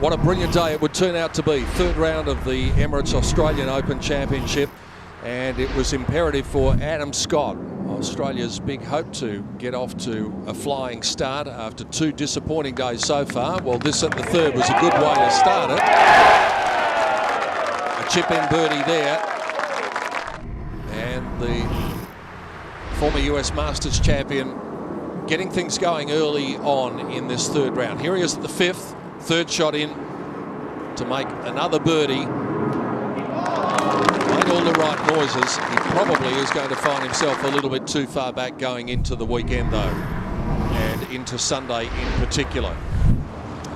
What a brilliant day it would turn out to be. Third round of the Emirates Australian Open Championship, and it was imperative for Adam Scott, Australia's big hope, to get off to a flying start after two disappointing days so far. Well, this at the third was a good way to start it. A chip-in birdie there, and the former US Masters champion getting things going early on in this third round. Here he is at the fifth, third shot in to make another birdie. Made all the right noises. He probably is going to find himself a little bit too far back going into the weekend though, and into Sunday in particular,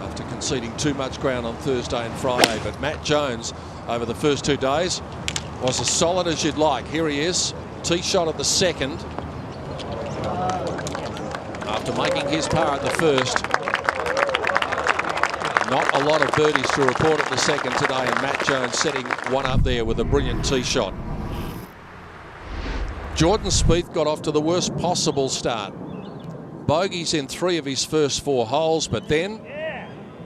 after conceding too much ground on Thursday and Friday. But Matt Jones over the first 2 days was as solid as you'd like. Here he is, tee shot at the second, after making his par at the first. Not a lot of birdies to report at the second today, and Matt Jones setting one up there with a brilliant tee shot. Jordan Spieth got off to the worst possible start. Bogeys in 3 of his first 4 holes, but then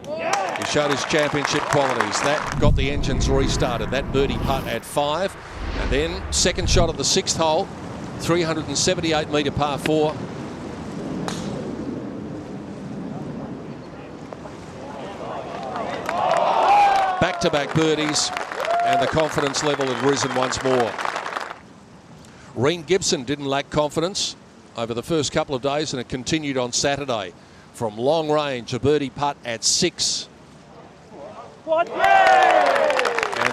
he showed his championship qualities. That got the engines restarted. That birdie putt at 5, and then second shot at the 6th hole, 378-metre par 4. Back-to-back birdies, and the confidence level had risen once more. Reen Gibson didn't lack confidence over the first couple of days, and it continued on Saturday. From long range, a birdie putt at 6. And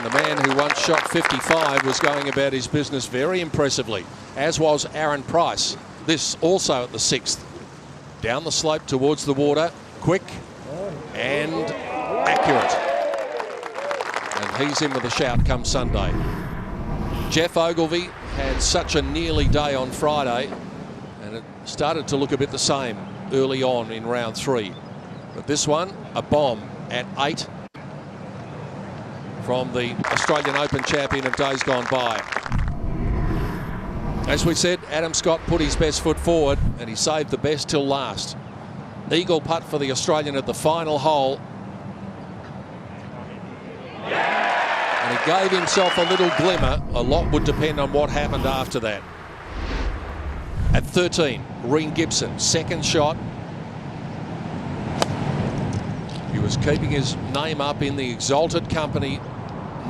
the man who once shot 55 was going about his business very impressively, as was Aaron Price. This also at the 6th. Down the slope towards the water, quick and accurate. And he's in with a shout come Sunday. Jeff Ogilvy had such a nearly day on Friday, and it started to look a bit the same early on in round 3. But this one, a bomb at 8 from the Australian Open champion of days gone by. As we said, Adam Scott put his best foot forward, and he saved the best till last. Eagle putt for the Australian at the final hole. And he gave himself a little glimmer. A lot would depend on what happened after that. At 13, Reen Gibson, second shot. He was keeping his name up in the exalted company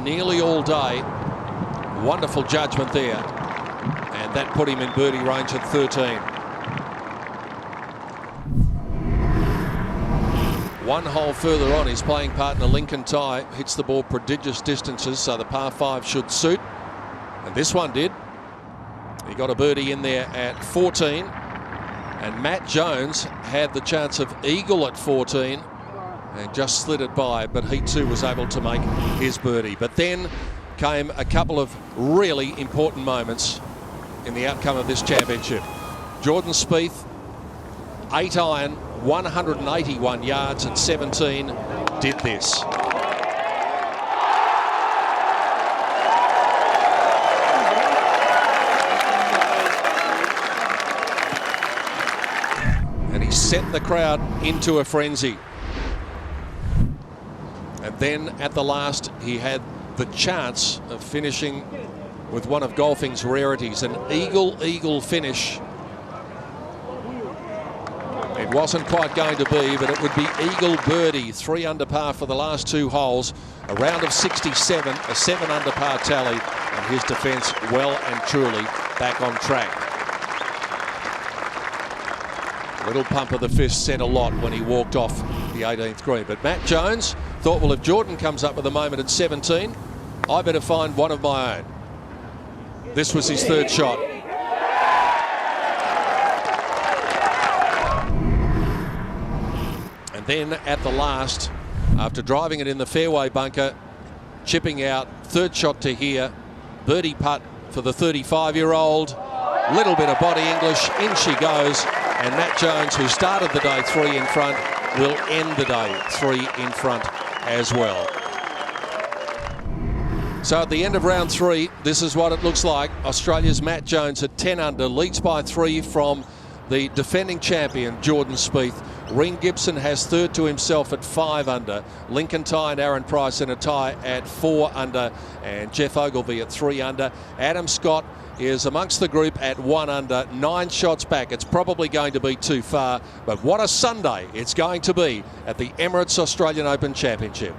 nearly all day. Wonderful judgment there. And that put him in birdie range at 13. One hole further on, his playing partner Lincoln Tai hits the ball prodigious distances, so the par 5 should suit. And this one did. He got a birdie in there at 14. And Matt Jones had the chance of eagle at 14 and just slid it by, but he too was able to make his birdie. But then came a couple of really important moments in the outcome of this championship. Jordan Spieth, 8-iron, 181 yards at 17, did this. And he sent the crowd into a frenzy. And then at the last, he had the chance of finishing with one of golfing's rarities, an eagle finish. It wasn't quite going to be, but it would be eagle birdie, 3 under par for the last 2 holes, a round of 67, a 7 under par tally, and his defence well and truly back on track. Little pump of the fist said a lot when he walked off the 18th green. But Matt Jones thought, well, if Jordan comes up with a moment at 17, I better find one of my own. This was his third shot. And then at the last, after driving it in the fairway bunker, chipping out, third shot to here, birdie putt for the 35-year-old. Little bit of body English, in she goes. And Matt Jones, who started the day 3 in front, will end the day 3 in front as well. So at the end of round 3, this is what it looks like. Australia's Matt Jones at 10 under, leads by 3 from the defending champion Jordan Spieth, Reen Gibson has third to himself at 5 under. Lincoln Ty and Aaron Price in a tie at 4 under. And Jeff Ogilvy at 3 under. Adam Scott is amongst the group at 1 under, 9 shots back. It's probably going to be too far, but what a Sunday it's going to be at the Emirates Australian Open Championship.